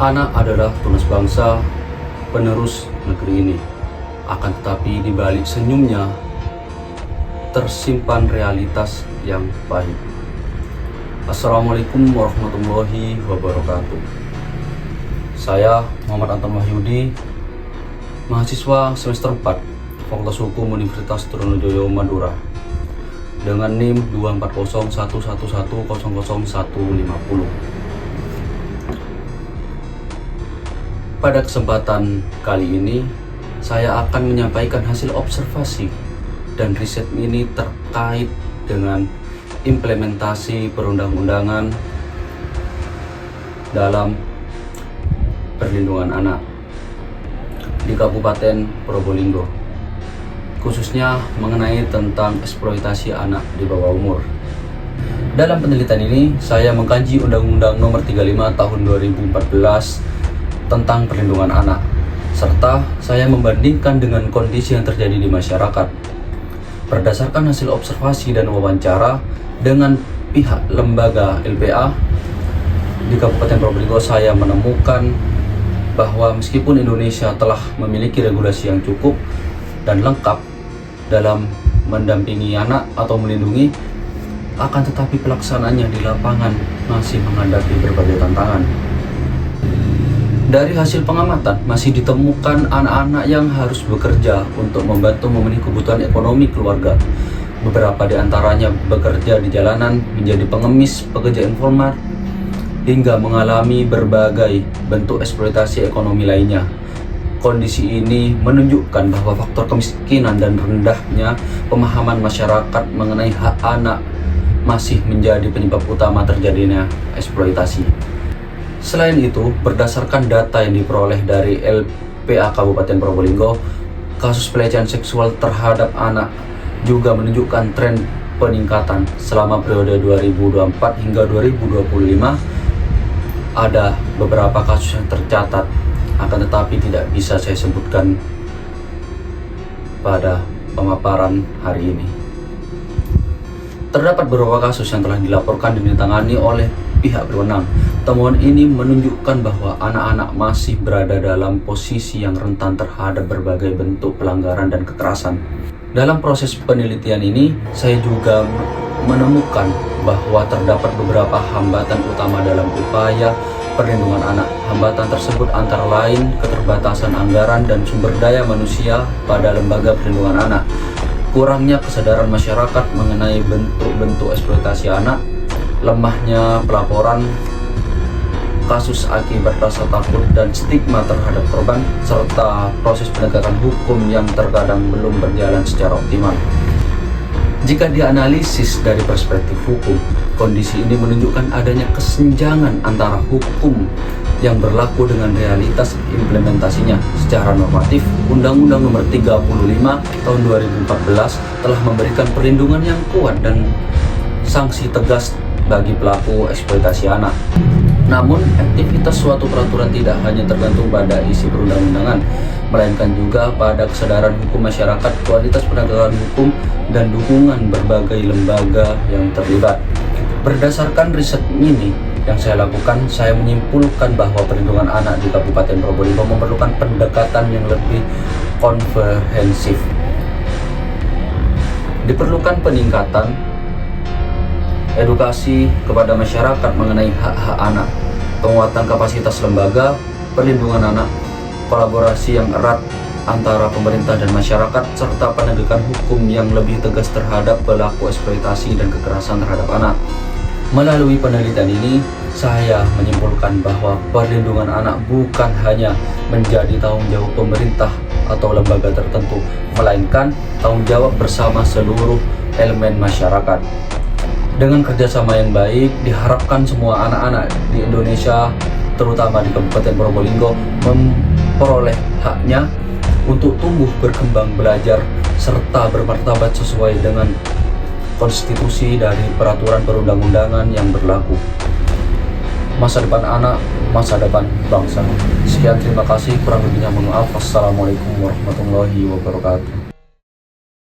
Anak adalah tunas bangsa, penerus negeri ini. Akan tetapi di balik senyumnya tersimpan realitas yang pahit. Assalamualaikum warahmatullahi wabarakatuh. Saya Muhammad Anton Wahyudi, mahasiswa semester 4 Fakultas Hukum Universitas Trunojoyo Madura dengan NIM 2401111000150. Pada kesempatan kali ini, saya akan menyampaikan hasil observasi dan riset ini terkait dengan implementasi perundang-undangan dalam perlindungan anak di Kabupaten Probolinggo, khususnya mengenai tentang eksploitasi anak di bawah umur. Dalam penelitian ini, saya mengkaji Undang-Undang Nomor 35 Tahun 2014 tentang perlindungan anak, serta saya membandingkan dengan kondisi yang terjadi di masyarakat. Berdasarkan hasil observasi dan wawancara dengan pihak lembaga LPA di Kabupaten Probolinggo, saya menemukan bahwa meskipun Indonesia telah memiliki regulasi yang cukup dan lengkap dalam mendampingi anak atau melindungi, akan tetapi pelaksanaannya di lapangan masih menghadapi berbagai tantangan. Dari hasil pengamatan, masih ditemukan anak-anak yang harus bekerja untuk membantu memenuhi kebutuhan ekonomi keluarga. Beberapa di antaranya bekerja di jalanan, menjadi pengemis, pekerja informal, hingga mengalami berbagai bentuk eksploitasi ekonomi lainnya. Kondisi ini menunjukkan bahwa faktor kemiskinan dan rendahnya pemahaman masyarakat mengenai hak anak masih menjadi penyebab utama terjadinya eksploitasi. Selain itu, berdasarkan data yang diperoleh dari LPA Kabupaten Probolinggo, kasus pelecehan seksual terhadap anak juga menunjukkan tren peningkatan selama periode 2024 hingga 2025. Ada beberapa kasus yang tercatat, akan tetapi tidak bisa saya sebutkan pada pemaparan hari ini. Terdapat beberapa kasus yang telah dilaporkan dan ditangani oleh pihak berwenang. Temuan ini menunjukkan bahwa anak-anak masih berada dalam posisi yang rentan terhadap berbagai bentuk pelanggaran dan kekerasan. Dalam proses penelitian ini, saya juga menemukan bahwa terdapat beberapa hambatan utama dalam upaya perlindungan anak. Hambatan tersebut antara lain keterbatasan anggaran dan sumber daya manusia pada lembaga perlindungan anak, kurangnya kesadaran masyarakat mengenai bentuk-bentuk eksploitasi anak, lemahnya pelaporan kasus akibat rasa takut dan stigma terhadap korban, serta proses penegakan hukum yang terkadang belum berjalan secara optimal. Jika dianalisis dari perspektif hukum, kondisi ini menunjukkan adanya kesenjangan antara hukum yang berlaku dengan realitas implementasinya. Secara normatif, Undang-Undang Nomor 35 Tahun 2014 telah memberikan perlindungan yang kuat dan sanksi tegas bagi pelaku eksploitasi anak. Namun, aktivitas suatu peraturan tidak hanya tergantung pada isi perundang-undangan, melainkan juga pada kesadaran hukum masyarakat, kualitas penegakan hukum, dan dukungan berbagai lembaga yang terlibat. Berdasarkan riset ini yang saya lakukan, saya menyimpulkan bahwa perlindungan anak di Kabupaten Probolinggo memerlukan pendekatan yang lebih komprehensif. Diperlukan peningkatan edukasi kepada masyarakat mengenai hak-hak anak, penguatan kapasitas lembaga perlindungan anak, kolaborasi yang erat antara pemerintah dan masyarakat, serta penegakan hukum yang lebih tegas terhadap pelaku eksploitasi dan kekerasan terhadap anak. Melalui penelitian ini, saya menyimpulkan bahwa perlindungan anak bukan hanya menjadi tanggung jawab pemerintah atau lembaga tertentu, melainkan tanggung jawab bersama seluruh elemen masyarakat. Dengan kerjasama yang baik, diharapkan semua anak-anak di Indonesia, terutama di Kabupaten Probolinggo, memperoleh haknya untuk tumbuh, berkembang, belajar, serta bermartabat sesuai dengan konstitusi dari peraturan perundang-undangan yang berlaku. Masa depan anak, masa depan bangsa. Sekian, terima kasih. Kurang lebihnya mohon maaf. Wassalamualaikum warahmatullahi wabarakatuh.